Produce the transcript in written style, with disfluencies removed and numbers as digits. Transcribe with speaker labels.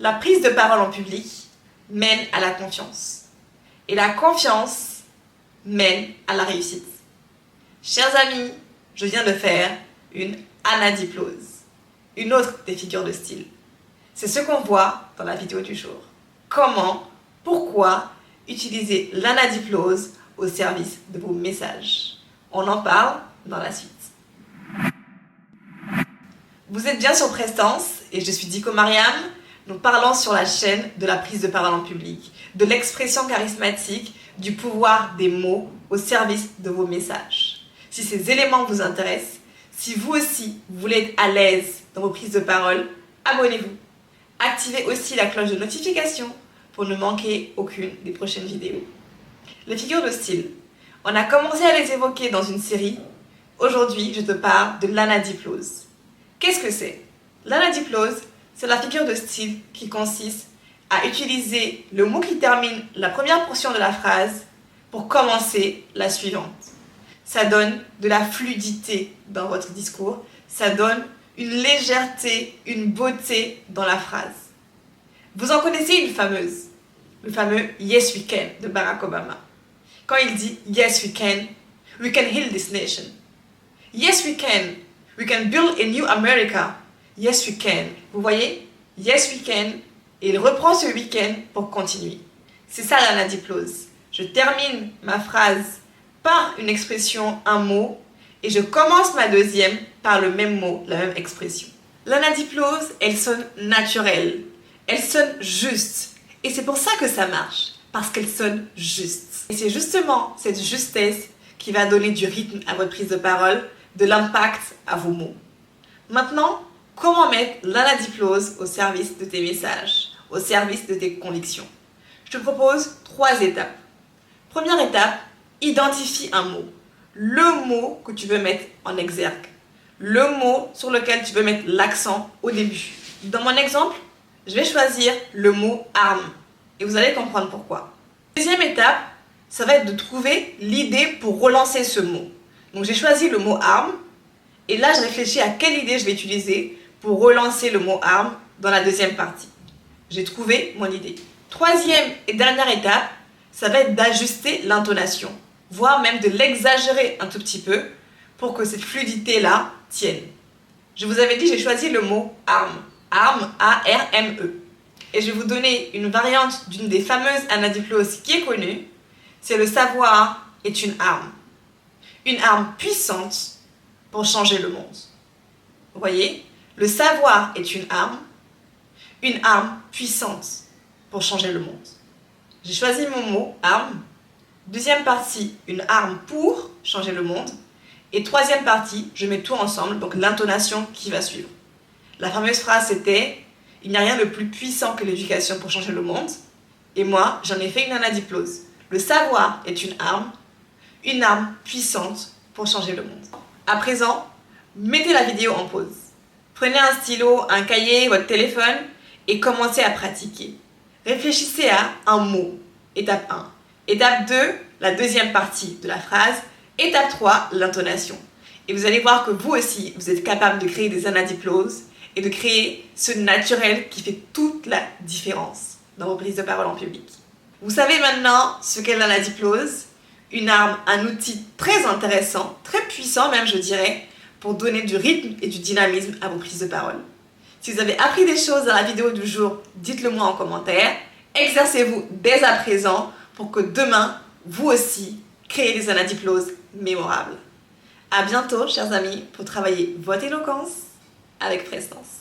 Speaker 1: La prise de parole en public mène à la confiance. Et la confiance mène à la réussite. Chers amis, je viens de faire une anadiplose, une autre des figures de style. C'est ce qu'on voit dans la vidéo du jour. Comment, pourquoi utiliser l'anadiplose au service de vos messages. On en parle dans la suite. Vous êtes bien sur Prestance et je suis Diko Mariam. Nous parlons sur la chaîne de la prise de parole en public, de l'expression charismatique, du pouvoir des mots au service de vos messages. Si ces éléments vous intéressent, si vous aussi vous voulez être à l'aise dans vos prises de parole, abonnez-vous. Activez aussi la cloche de notification pour ne manquer aucune des prochaines vidéos. Les figures de style. On a commencé à les évoquer dans une série. Aujourd'hui, je te parle de l'anadiplose. Qu'est-ce que c'est? L'anadiplose, c'est la figure de style qui consiste à utiliser le mot qui termine la première portion de la phrase pour commencer la suivante. Ça donne de la fluidité dans votre discours, ça donne une légèreté, une beauté dans la phrase. Vous en connaissez une fameuse, le fameux « Yes we can » de Barack Obama. Quand il dit « Yes we can heal this nation ». « Yes we can build a new America ». Yes we can. Vous voyez? Yes we can. Et il reprend ce week-end pour continuer. C'est ça l'anadiplose. Je termine ma phrase par une expression, un mot, et je commence ma deuxième par le même mot, la même expression. L'anadiplose, elle sonne naturelle. Elle sonne juste. Et c'est pour ça que ça marche. Parce qu'elle sonne juste. Et c'est justement cette justesse qui va donner du rythme à votre prise de parole, de l'impact à vos mots. Maintenant, comment mettre l'anadiplose au service de tes messages, au service de tes convictions? Je te propose 3 étapes. Première étape, identifie un mot. Le mot que tu veux mettre en exergue. Le mot sur lequel tu veux mettre l'accent au début. Dans mon exemple, je vais choisir le mot arme. Et vous allez comprendre pourquoi. Deuxième étape, ça va être de trouver l'idée pour relancer ce mot. Donc j'ai choisi le mot arme. Et là, je réfléchis à quelle idée je vais utiliser pour relancer le mot arme dans la deuxième partie. J'ai trouvé mon idée. Troisième et dernière étape, ça va être d'ajuster l'intonation, voire même de l'exagérer un tout petit peu pour que cette fluidité-là tienne. Je vous avais dit, j'ai choisi le mot arme. Arme, A-R-M-E. Et je vais vous donner une variante d'une des fameuses anadiploses qui est connue. C'est le savoir est une arme. Une arme puissante pour changer le monde. Vous voyez? Le savoir est une arme puissante pour changer le monde. J'ai choisi mon mot, arme. Deuxième partie, une arme pour changer le monde. Et troisième partie, je mets tout ensemble, donc l'intonation qui va suivre. La fameuse phrase c'était « Il n'y a rien de plus puissant que l'éducation pour changer le monde ». Et moi, j'en ai fait une anadiplose. Le savoir est une arme puissante pour changer le monde. À présent, mettez la vidéo en pause. Prenez un stylo, un cahier, votre téléphone et commencez à pratiquer. Réfléchissez à un mot. Étape 1. Étape 2, la deuxième partie de la phrase. Étape 3, l'intonation. Et vous allez voir que vous aussi, vous êtes capable de créer des anadiploses et de créer ce naturel qui fait toute la différence dans vos prises de parole en public. Vous savez maintenant ce qu'est l'anadiplose, une arme, un outil très intéressant, très puissant même je dirais, pour donner du rythme et du dynamisme à vos prises de parole. Si vous avez appris des choses dans la vidéo du jour, dites-le moi en commentaire. Exercez-vous dès à présent pour que demain, vous aussi, créez des anadiploses mémorables. À bientôt, chers amis, pour travailler votre éloquence avec prestance.